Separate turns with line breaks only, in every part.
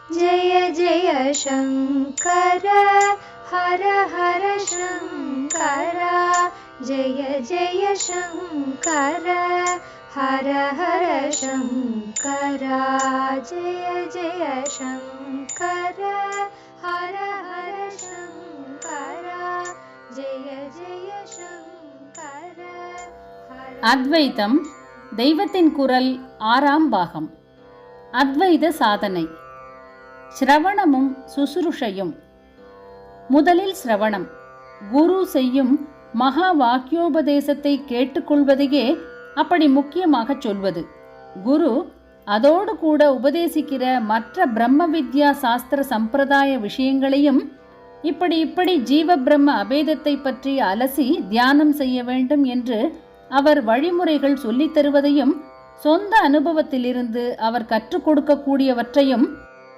जय जय शङ्कर हर हर शङ्कर जय जय शङ्कर हर हर शङ्कर जय जय शङ्कर हर हर शङ्कर जय जय शङ्कर
அத்வைதம் தெய்வத்தின் குரல் 6ஆம் பாகம். அத்வைத சாதனை. ஸ்ரவணமும் சுசுருஷையும். முதலில் ஸ்ரவணம். குரு செய்யும் மகா வாக்கியோபதேசத்தை கேட்டுக்கொள்வதையே அப்படி முக்கியமாக சொல்வது. குரு அதோடு கூட உபதேசிக்கிற மற்ற பிரம்ம வித்யா சாஸ்திர சம்பிரதாய விஷயங்களையும் இப்படி ஜீவ பிரம்ம அபேதத்தை பற்றி அலசி தியானம் செய்ய வேண்டும் என்று அவர் வழிமுறைகள் சொல்லித் தருவதையும் சொந்த அனுபவத்திலிருந்து அவர் கற்றுக் கொடுக்கக்கூடியவற்றையும்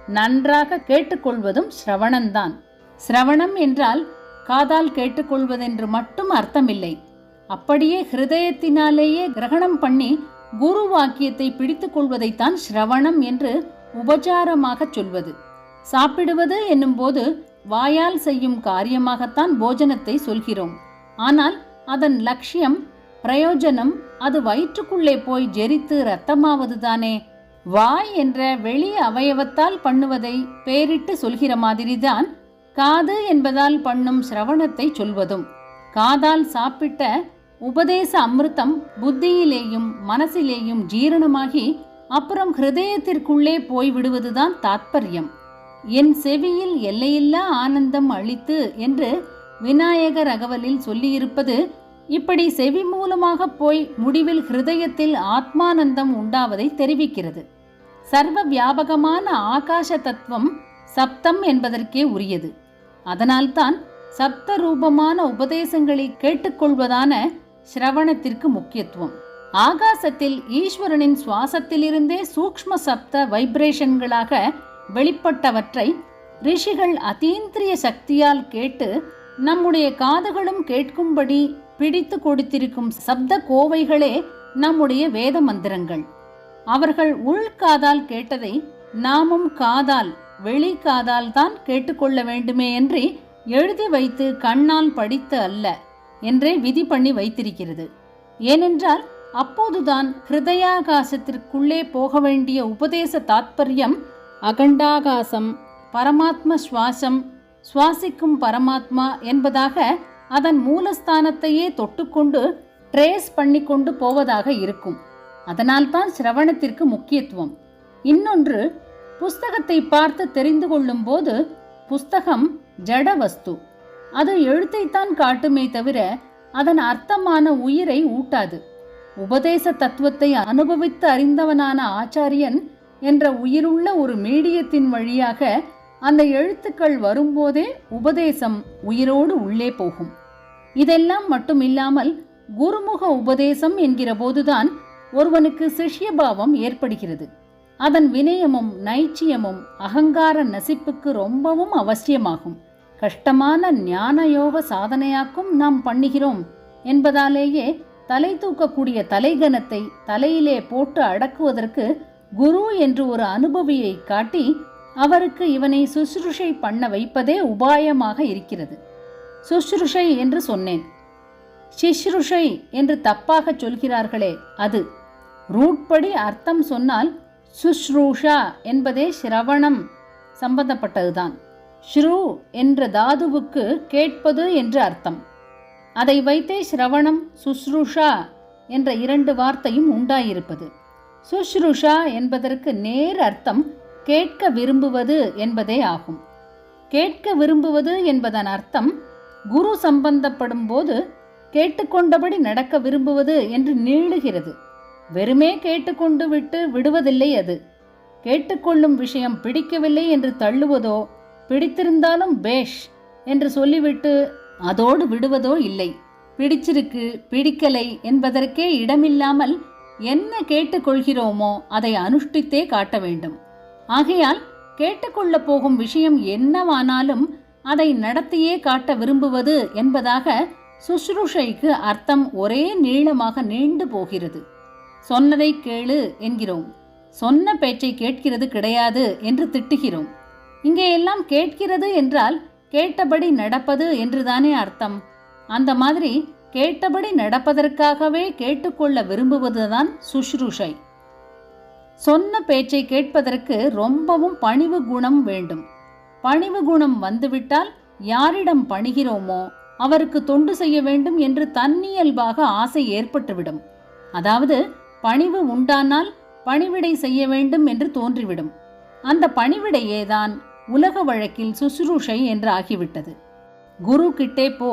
நன்றாக கேட்டுக்கொள்வதும் ஸ்ரவணம்தான். ஸ்ரவணம் என்றால் காதால் கேட்டுக்கொள்வதென்று மட்டும் அர்த்தமில்லை. அப்படியே ஹிருதயத்தினாலேயே கிரகணம் பண்ணி குரு வாக்கியத்தை பிடித்துக் கொள்வதைத்தான் ஸ்ரவணம் என்று உபச்சாரமாக சொல்வது. சாப்பிடுவது என்னும்போது வாயால் செய்யும் காரியமாகத்தான் போஜனத்தை சொல்கிறோம். ஆனால் அதன் லட்சியம் பிரயோஜனம் அது வயிற்றுக்குள்ளே போய் ஜெரித்து இரத்தமாவதுதானே. வாய் என்ற வெளி அவயவத்தால் பண்ணுவதை பேரிட்டு சொல்கிற மாதிரிதான் காது என்பதால் பண்ணும் சிரவணத்தை சொல்வதும். காதால் சாப்பிட்ட உபதேச அமிர்தம் புத்தியிலேயும் மனசிலேயும் ஜீரணமாகி அப்புறம் ஹிருதயத்திற்குள்ளே போய்விடுவதுதான் தாத்பரியம். என் செவியில் எல்லையில்லா ஆனந்தம் அளித்து என்று விநாயகர் அகவலில் சொல்லியிருப்பது இப்படி செவி மூலமாக போய் முடிவில் ஹிருதயத்தில் ஆத்மானந்தம் உண்டாவதை தெரிவிக்கிறது. சர்வ வியாபகமான ஆகாச தத்துவம் சப்தம் என்பதற்கே உரியது. அதனால்தான் சப்த ரூபமான உபதேசங்களை கேட்டுக்கொள்வதான சிரவணத்திற்கு முக்கியத்துவம். ஆகாசத்தில் ஈஸ்வரனின் சுவாசத்திலிருந்தே சூக்ஷ்ம சப்த வைப்ரேஷன்களாக வெளிப்பட்டவற்றை ரிஷிகள் அதீந்திரிய சக்தியால் கேட்டு நம்முடைய காதுகளும் கேட்கும்படி பிடித்து கொடுத்திருக்கும் சப்த கோவைகளே நம்முடைய வேத மந்திரங்கள். அவர்கள் உள்காதால் கேட்டதை நாமும் காதால் வெளி காதால் தான் கேட்டுக்கொள்ள வேண்டுமே என்று எழுதி வைத்து கண்ணால் படித்து அல்ல என்றே விதி பண்ணி வைத்திருக்கிறது. ஏனென்றால் அப்போதுதான் ஹிருதயாகாசத்திற்குள்ளே போக வேண்டிய உபதேச தாத்பரியம் அகண்டாகாசம், பரமாத்ம சுவாசம், சுவாசிக்கும் பரமாத்மா என்பதாக அதன் மூலஸ்தானத்தையே தொட்டுக்கொண்டு ட்ரேஸ் பண்ணி கொண்டு போவதாக இருக்கும். அதனால்தான் சிரவணத்திற்கு முக்கியத்துவம். இன்னொன்று, புஸ்தகத்தை பார்த்து தெரிந்து கொள்ளும் போது புஸ்தகம் ஜட வஸ்து. அது எழுத்தைத்தான் காட்டுமே தவிர அதன் அர்த்தமான உயிரை ஊட்டாது. உபதேச தத்துவத்தை அனுபவித்து அறிந்தவனான ஆச்சாரியன் என்ற உயிருள்ள ஒரு மீடியத்தின் வழியாக அந்த எழுத்துக்கள் வரும்போதே உபதேசம் உயிரோடு உள்ளே போகும். இதெல்லாம் மட்டுமில்லாமல் குருமுக உபதேசம் என்கிற போதுதான் ஒருவனுக்கு சிஷ்யபாவம் ஏற்படுகிறது. அதன் வினயமும் நைச்சியமும் அகங்கார நசிப்புக்கு ரொம்பவும் அவசியமாகும். கஷ்டமான ஞானயோக சாதனையாக்கும் நாம் பண்ணுகிறோம் என்பதாலேயே தலை தூக்கக்கூடிய தலைகணத்தை தலையிலே போட்டு அடக்குவதற்கு குரு என்று ஒரு அனுபவியை காட்டி அவருக்கு இவனை சுசுருஷை பண்ண வைப்பதே உபாயமாக இருக்கிறது. சுசுருஷை என்று சொன்னேன். சிஸ்ருஷை என்று தப்பாக சொல்கிறார்களே அது. ரூட்படி அர்த்தம் சொன்னால் சுஸ்ரூஷா என்பதே சிரவணம் சம்பந்தப்பட்டதுதான். ஸ்ரூ என்ற தாதுவுக்கு கேட்பது என்று அர்த்தம். அதை வைத்தே சிரவணம் சுஸ்ருஷா என்ற 2 வார்த்தையும் உண்டாயிருப்பது. சுஸ்ருஷா என்பதற்கு நேர் அர்த்தம் கேட்க விரும்புவது என்பதே ஆகும். கேட்க விரும்புவது என்பதன் அர்த்தம் குரு சம்பந்தப்படும் போது கேட்டுக்கொண்டபடி நடக்க விரும்புவது என்று நீளுகிறது. வெறுமே கேட்டுக்கொண்டு விட்டு விடுவதில்லை அது. கேட்டுக்கொள்ளும் விஷயம் பிடிக்கவில்லை என்று தள்ளுவதோ பிடித்திருந்தாலும் பேஷ் என்று சொல்லிவிட்டு அதோடு விடுவதோ இல்லை. பிடிச்சிருக்கு பிடிக்கலை என்பதற்கே இடமில்லாமல் என்ன கேட்டுக்கொள்கிறோமோ அதை அனுஷ்டித்தே காட்ட வேண்டும். ஆகையால் கேட்டுக்கொள்ள போகும் விஷயம் என்னவானாலும் அதை நடத்தியே காட்ட விரும்புவது என்பதாக சுஸ்ருஷைக்கு அர்த்தம் ஒரே நீளமாக நீண்டு போகிறது. சொன்னதை கேளு என்கிறோம், சொன்ன பேச்சை கேட்கிறது கிடையாது என்று திட்டுகிறோம். இங்கே எல்லாம் கேட்கிறது என்றால் கேட்டபடி நடப்பது என்றுதானே அர்த்தம். அந்த மாதிரி கேட்டபடி நடப்பதற்காகவே கேட்டுக்கொள்ள விரும்புவதுதான் சுஷ்ரூஷை. சொன்ன பேச்சை கேட்பதற்கு ரொம்பவும் பணிவு குணம் வேண்டும். பணிவு குணம் வந்துவிட்டால் யாரிடம் பணிகிறோமோ அவருக்கு தொண்டு செய்ய வேண்டும் என்று தன்னியல்பாக ஆசை ஏற்பட்டுவிடும். அதாவது பணிவு உண்டானால் பணிவிடை செய்ய வேண்டும் என்று தோன்றிவிடும். அந்த பணிவிடையேதான் உலக வழக்கில் சுசுரூஷை என்று ஆகிவிட்டது. குரு கிட்டே போ,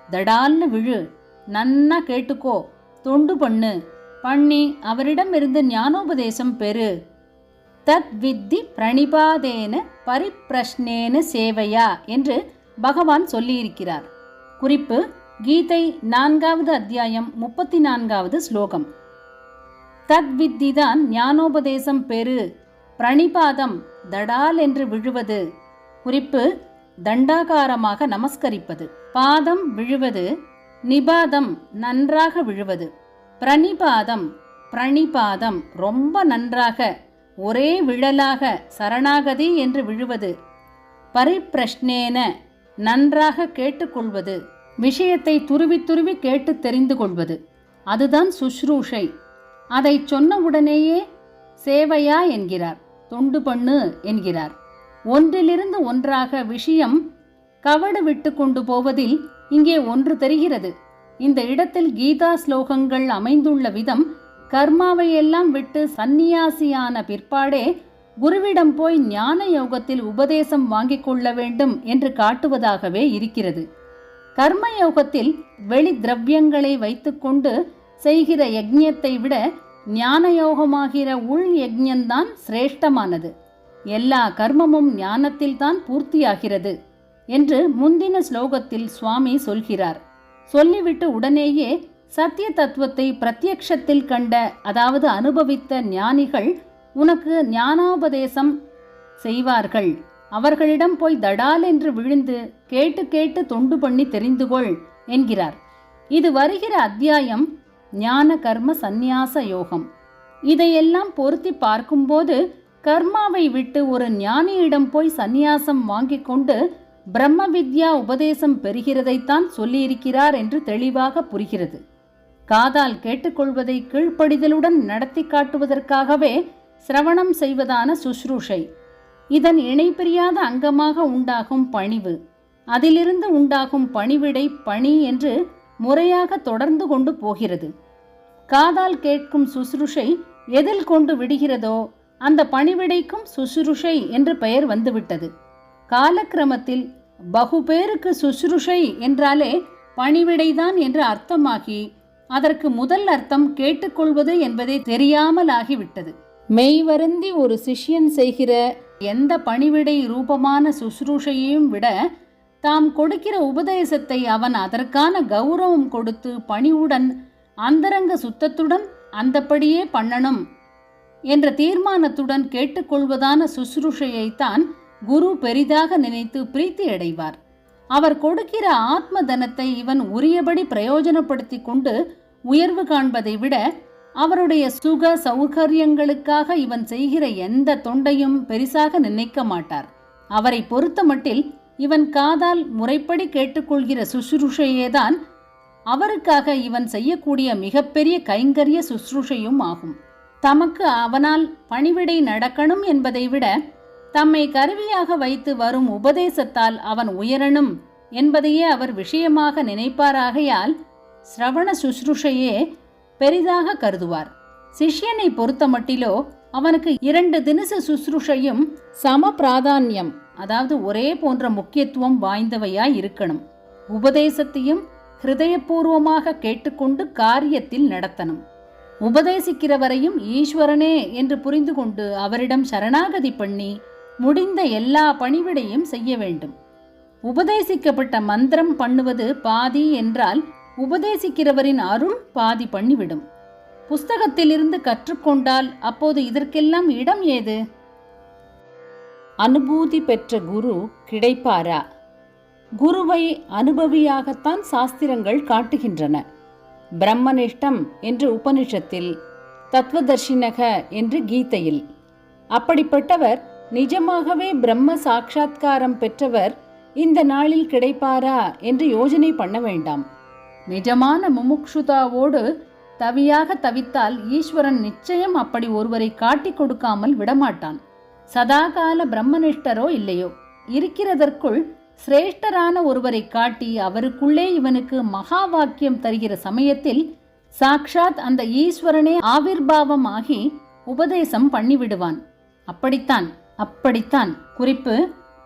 தடால்னு விழு, நன்னா கேட்டுக்கோ, தொண்டு பண்ணு, பண்ணி அவரிடமிருந்து ஞானோபதேசம் பெறு. தத் வித்தி பிரணிபாதேன பரிப்பிரஷ்னேன சேவையா என்று பகவான் சொல்லியிருக்கிறார். குறிப்பு: கீதை 4வது அத்தியாயம் 34வது ஸ்லோகம். தத் வித்தி தான் ஞானோபதேசம் பெறு, பிரணிபாதம் தடால் என்று விழுவது. குறிப்பு: தண்டாகாரமாக நமஸ்கரிப்பது. பாதம் விழுவது, நிபாதம் நன்றாக விழுவது, பிரணிபாதம் ரொம்ப நன்றாக ஒரே விழலாக சரணாகதி என்று விழுவது, பரிப்பிரஷ்னேன நன்றாக கேட்டுக்கொள்வது, விஷயத்தை துருவி துருவி கேட்டு தெரிந்து கொள்வது, அதுதான் சுஷ்ரூஷை. அதை சொன்னவுடனேயே சேவையா என்கிறார், தொண்டு பண்ணு என்கிறார். ஒன்றிலிருந்து ஒன்றாக விஷயம் கவடு விட்டு கொண்டு போவதில் இங்கே ஒன்று தெரிகிறது. இந்த இடத்தில் கீதா ஸ்லோகங்கள் அமைந்துள்ள விதம் கர்மாவையெல்லாம் விட்டு சந்நியாசியான பிற்பாடே குருவிடம் போய் ஞான யோகத்தில் உபதேசம் வாங்கிக் கொள்ள வேண்டும் என்று காட்டுவதாகவே இருக்கிறது. கர்மயோகத்தில் வெளி திரவியங்களை வைத்துக்கொண்டு செய்கிற யஜ்ஞத்தை விட ஞான யோகமாகிற உள் யஜ்ஞந்தான் சிரேஷ்டமானது. எல்லா கர்மமும் ஞானத்தில்தான் பூர்த்தியாகிறது என்று முந்தின ஸ்லோகத்தில் சுவாமி சொல்கிறார். சொல்லிவிட்டு உடனேயே சத்திய தத்துவத்தை பிரத்யக்ஷத்தில் கண்ட, அதாவது அனுபவித்த ஞானிகள் உனக்கு ஞானோபதேசம் செய்வார்கள். அவர்களிடம் போய் தடால் என்று விழுந்து கேட்டு கேட்டு தொண்டு பண்ணி தெரிந்துகொள் என்கிறார். இது வருகிற அத்தியாயம் ஞான கர்ம சந்நியாச யோகம். இதையெல்லாம் பொருத்தி பார்க்கும்போது கர்மாவை விட்டு ஒரு ஞானியிடம் போய் சந்நியாசம் வாங்கிக் கொண்டு பிரம்ம வித்யா உபதேசம் பெறுகிறதைத்தான் சொல்லியிருக்கிறார் என்று தெளிவாக புரிகிறது. காதால் கேட்டுக்கொள்வதை கீழ்ப்படிதலுடன் நடத்தி காட்டுவதற்காகவே சிரவணம் செய்வதான சுஷ்ரூஷை, இதன் இணைப்பிரியாத அங்கமாக உண்டாகும் பணிவு, அதிலிருந்து உண்டாகும் பணிவிடை பணி என்று முறையாக தொடர்ந்து கொண்டு போகிறது. காதால் கேட்கும் சுஷ்ரூஷை எதில் கொண்டு விடுகிறதோ அந்த பணிவிடைக்கும் சுஷ்ரூஷை என்று பெயர் வந்துவிட்டது. காலக்கிரமத்தில் பகுபேருக்கு சுஷ்ரூஷை என்றாலே பணிவிடைதான் என்று அர்த்தமாகி அதற்கு முதல் அர்த்தம் கேட்டுக்கொள்வது என்பதே தெரியாமல் ஆகிவிட்டது. மெய்வருந்தி ஒரு சிஷ்யன் செய்கிற எந்த பணிவிடை ரூபமான சுஷ்ரூஷையையும் விட தாம் கொடுக்கிற உபதேசத்தை அவன் அதற்கான கௌரவம் கொடுத்து பணிவுடன் அந்தரங்க சுத்தத்துடன் அந்தப்படியே பண்ணணும் என்ற தீர்மானத்துடன் கேட்டுக்கொள்வதான சுஷ்ரூஷையைத்தான் குரு பெரிதாக நினைத்து பிரீத்தி அடைவார். அவர் கொடுக்கிற ஆத்ம தனத்தை இவன் உரியபடி பிரயோஜனப்படுத்தி கொண்டு உயர்வு காண்பதை விட அவருடைய சுக சௌகரியங்களுக்காக இவன் செய்கிற எந்த தொண்டையும் பெரிசாக நினைக்க மாட்டார். அவரை பொறுத்த மட்டில் இவன் காதால் முறைப்படி கேட்டுக்கொள்கிற சுஷ்ரூஷையேதான் அவருக்காக இவன் செய்யக்கூடிய மிகப்பெரிய கைங்கரிய சுஷ்ரூஷையும் ஆகும். தமக்கு அவனால் பணிவிடை நடக்கணும் என்பதை விட தம்மை கருவியாக வைத்து வரும் உபதேசத்தால் அவன் உயரணும் என்பதையே அவர் விஷயமாக நினைப்பாராகையால் சிரவண சுஷ்ரூஷையே பெரிதாக கருதுவார். சிஷ்யனை பொறுத்த மட்டிலோ அவனுக்கு 2 தினசு சுஷ்ரூஷையும் சம பிராதான்யம், அதாவது ஒரே போன்ற முக்கியத்துவம் வாய்ந்தவையாய் இருக்கணும். உபதேசத்தையும் ஹிருதயபூர்வமாக கேட்டுக்கொண்டு காரியத்தில் நடத்தணும். உபதேசிக்கிறவரையும் ஈஸ்வரனே என்று புரிந்து கொண்டு அவரிடம் சரணாகதி பண்ணி முடிந்த எல்லா பணிவிடையும் செய்ய வேண்டும். உபதேசிக்கப்பட்ட மந்திரம் பண்ணுவது பாதி என்றால் உபதேசிக்கிறவரின் அருள் பாதி பண்ணிவிடும். புஸ்தகத்திலிருந்து கற்றுக்கொண்டால் அப்போது இதற்கெல்லாம் இடம் ஏது? அனுபூதி பெற்ற குரு கிடைப்பாரா? குருவை அனுபவியாகத்தான் சாஸ்திரங்கள் காட்டுகின்றன. பிரம்மனிஷ்டம் என்று உபனிஷத்தில், தத்துவதர்ஷினக என்று கீதையில். அப்படிப்பட்டவர் நிஜமாகவே பிரம்ம சாட்சா்காரம் பெற்றவர் இந்த நாளில் கிடைப்பாரா என்று யோசனை பண்ண வேண்டாம். நிஜமான முமுக்ஷுதாவோடு தவியாக தவித்தால் ஈஸ்வரன் நிச்சயம் அப்படி ஒருவரை காட்டிக் கொடுக்காமல் விடமாட்டான். சதாகால பிரம்மனிஷ்டரோ இல்லையோ, இருக்கிறதற்குள் சிரேஷ்டரான ஒருவரை காட்டி அவருக்குள்ளே இவனுக்கு மகா வாக்கியம் தருகிற சமயத்தில் சாக்ஷாத் அந்த ஈஸ்வரனே ஆவிர்பாவம் ஆகி உபதேசம் பண்ணிவிடுவான். அப்படித்தான் குறிப்பு,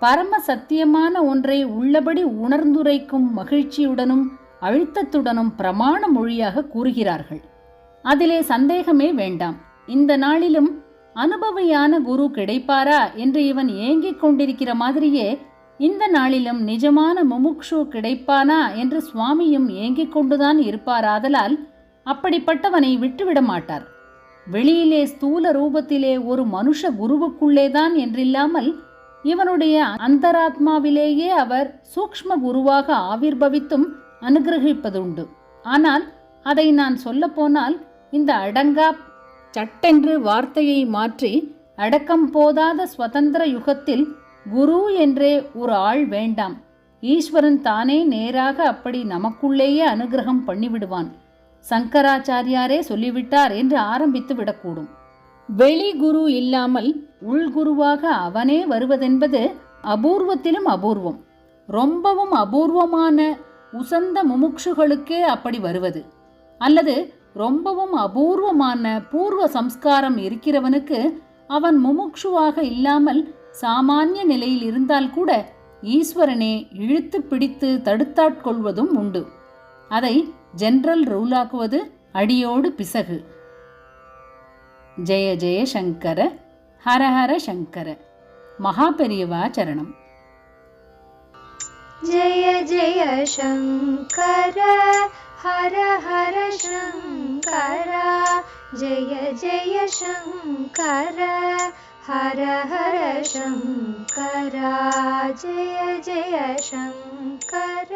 பரம சத்தியமான ஒன்றை உள்ளபடி உணர்ந்துரைக்கும் மகிழ்ச்சியுடனும் அழுத்தத்துடனும் பிரமாண மொழியாக கூறுகிறார்கள். அதிலே சந்தேகமே வேண்டாம். இந்த நாளிலும் அனுபவியான குரு கிடைப்பாரா என்று இவன் ஏங்கிக் கொண்டிருக்கிற மாதிரியே இந்த நாளிலும் நிஜமான முமுக்ஷு கிடைப்பானா என்று சுவாமியும் ஏங்கிக் கொண்டுதான் இருப்பாராதலால் அப்படிப்பட்டவனை விட்டுவிட மாட்டார். வெளியிலே ஸ்தூல ரூபத்திலே ஒரு மனுஷ குருவுக்குள்ளேதான் என்றில்லாமல் இவனுடைய அந்தராத்மாவிலேயே அவர் சூக்ஷ்ம குருவாக ஆவிர்பவித்தும் அனுகிரகிப்பதுண்டு. ஆனால் அதை நான் சொல்ல போனால் இந்த அடங்கா சட்டென்று வார்த்தையை மாற்றி அடக்கம் போதாத ஸ்வதந்திர யுகத்தில் குரு என்றே ஒரு ஆள் வேண்டாம். ஈஸ்வரன் தானே நேராக அப்படி நமக்குள்ளேயே அனுகிரகம் பண்ணிவிடுவான். சங்கராச்சாரியாரே சொல்லிவிட்டார் என்று ஆரம்பித்து விடக்கூடும். வெளி குரு இல்லாமல் உள்குருவாக அவனே வருவதென்பது அபூர்வத்திலும் அபூர்வம். ரொம்பவும் அபூர்வமான உசந்த முமுக்ஷுகளுக்கே அப்படி வருவது, அல்லது ரொம்பவும் அபூர்வமான பூர்வ சம்ஸ்காரம் இருக்கிறவனுக்கு அவன் முமுக்ஷுவாக இல்லாமல் சாமானிய நிலையில் இருந்தால் கூட ஈஸ்வரனே இழுத்து பிடித்து தடுத்தாட்கொள்வதும் உண்டு. அதை ஜெனரல் ரூலாக்குவது அடியோடு பிசகு. ஜெய ஜெய சங்கர, ஹர ஹர சங்கர. மகா பெரியவா சரணம்.
जय जय शङ्कर हर हर शङ्कर, जय जय शङ्कर हर हर शङ्कर, जय जय शङ्कर.